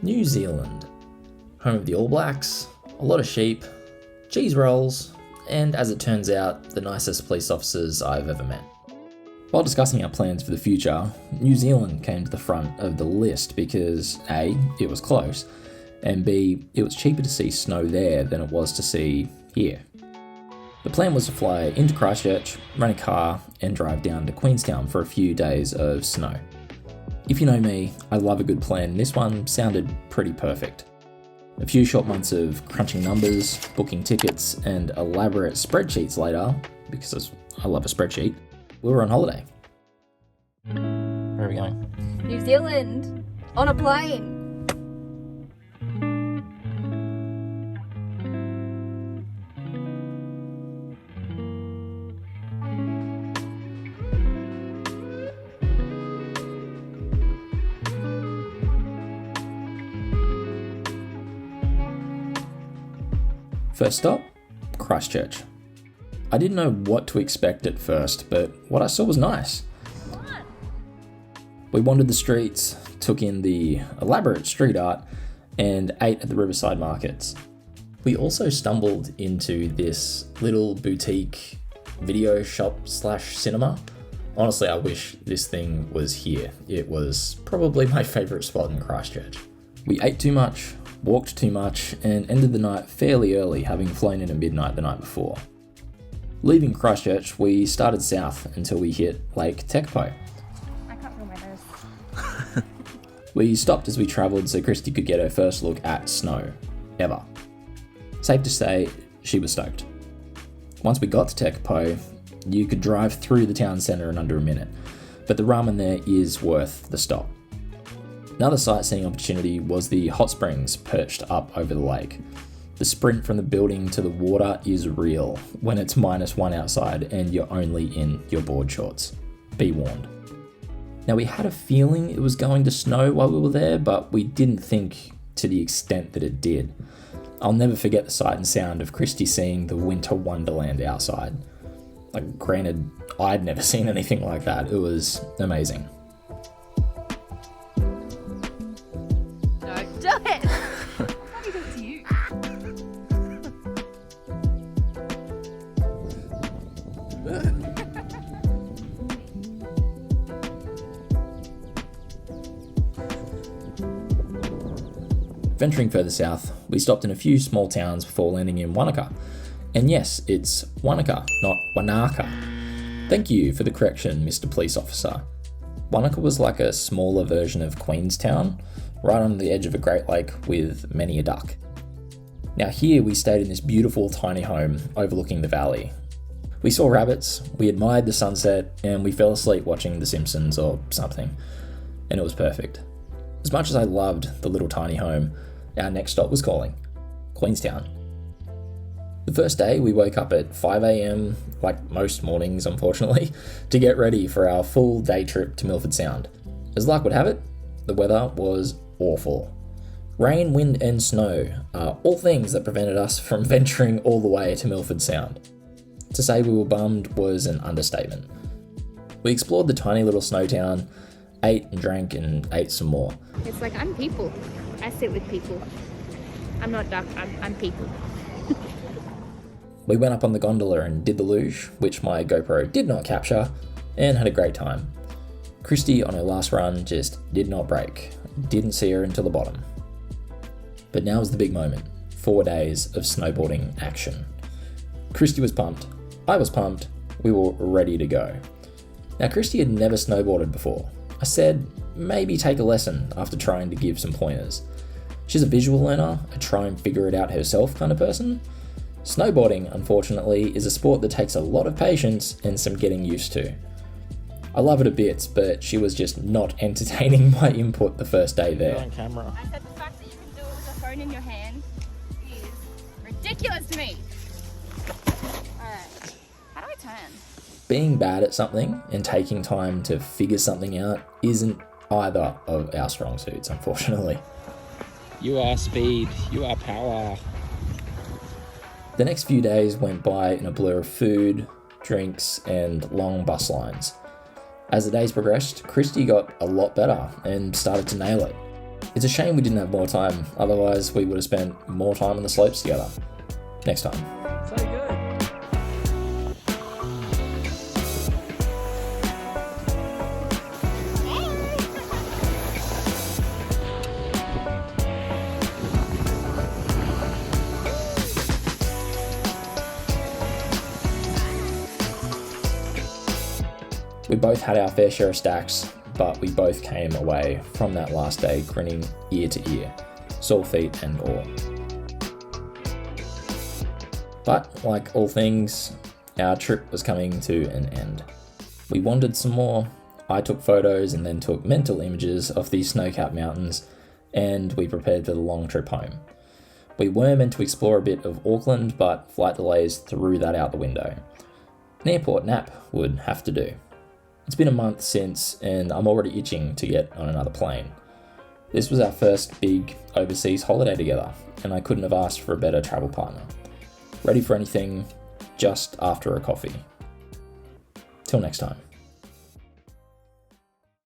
New Zealand, home of the All Blacks, a lot of sheep, cheese rolls, and as it turns out, the nicest police officers I've ever met. While discussing our plans for the future, New Zealand came to the front of the list because A, it was close, and B, it was cheaper to see snow there than it was to see here. The plan was to fly into Christchurch, rent a car, and drive down to Queenstown for a few days of snow. If you know me, I love a good plan, and this one sounded pretty perfect. A few short months of crunching numbers, booking tickets, and elaborate spreadsheets later, because I love a spreadsheet, we were on holiday. Where are we going? New Zealand, on a plane. First stop, Christchurch. I didn't know what to expect at first, but what I saw was nice. We wandered the streets, took in the elaborate street art, and ate at the riverside markets. We also stumbled into this little boutique video shop / cinema. Honestly, I wish this thing was here. It was probably my favourite spot in Christchurch. We ate too much, walked too much, and ended the night fairly early, having flown in at midnight the night before. Leaving Christchurch, we started south until we hit Lake Tekapo. I can't feel my nose. We stopped as we travelled so Christy could get her first look at snow, ever. Safe to say, she was stoked. Once we got to Tekapo, you could drive through the town centre in under a minute, but the ramen there is worth the stop. Another sightseeing opportunity was the hot springs perched up over the lake. The sprint from the building to the water is real when it's -1 outside and you're only in your board shorts. Be warned. Now, we had a feeling it was going to snow while we were there, but we didn't think to the extent that it did. I'll never forget the sight and sound of Christy seeing the winter wonderland outside. Like, granted, I'd never seen anything like that. It was amazing. Don't do it! How did it to you? Venturing further south, we stopped in a few small towns before landing in Wanaka. And yes, it's Wanaka, not Wanaka. Thank you for the correction, Mr. Police Officer. Wanaka was like a smaller version of Queenstown, right on the edge of a Great Lake with many a duck. Now here we stayed in this beautiful tiny home overlooking the valley. We saw rabbits, we admired the sunset, and we fell asleep watching The Simpsons or something. And it was perfect. As much as I loved the little tiny home, our next stop was calling, Queenstown. The first day we woke up at 5 a.m, like most mornings unfortunately, to get ready for our full day trip to Milford Sound. As luck would have it, the weather was awful. Rain, wind and snow are all things that prevented us from venturing all the way to Milford Sound. To say we were bummed was an understatement. We explored the tiny little snow town, ate and drank and ate some more. It's like I'm people. I sit with people. I'm not duck, I'm people. We went up on the gondola and did the luge, which my GoPro did not capture, and had a great time. Christy on her last run just did not break. Didn't see her until the bottom. But now was the big moment. 4 days of snowboarding action. Christy was pumped. I was pumped. We were ready to go. Now Christy had never snowboarded before. I said, maybe take a lesson after trying to give some pointers. She's a visual learner, a try and figure it out herself kind of person. Snowboarding, unfortunately, is a sport that takes a lot of patience and some getting used to. I love it a bit, but she was just not entertaining my input the first day there. On camera. I said the fact that you can do it with a phone in your hand is ridiculous to me. Alright, how do I turn? Being bad at something and taking time to figure something out isn't either of our strong suits, unfortunately. You are speed, you are power. The next few days went by in a blur of food, drinks, and long bus lines. As the days progressed, Christy got a lot better and started to nail it. It's a shame we didn't have more time, otherwise we would have spent more time on the slopes together. Next time. So good. We both had our fair share of stacks, but we both came away from that last day grinning ear to ear, sore feet and all. But like all things, our trip was coming to an end. We wandered some more, I took photos and then took mental images of these snow-capped mountains, and we prepared for the long trip home. We were meant to explore a bit of Auckland, but flight delays threw that out the window. An airport nap would have to do. It's been a month since, and I'm already itching to get on another plane. This was our first big overseas holiday together, and I couldn't have asked for a better travel partner. Ready for anything, just after a coffee. Till next time.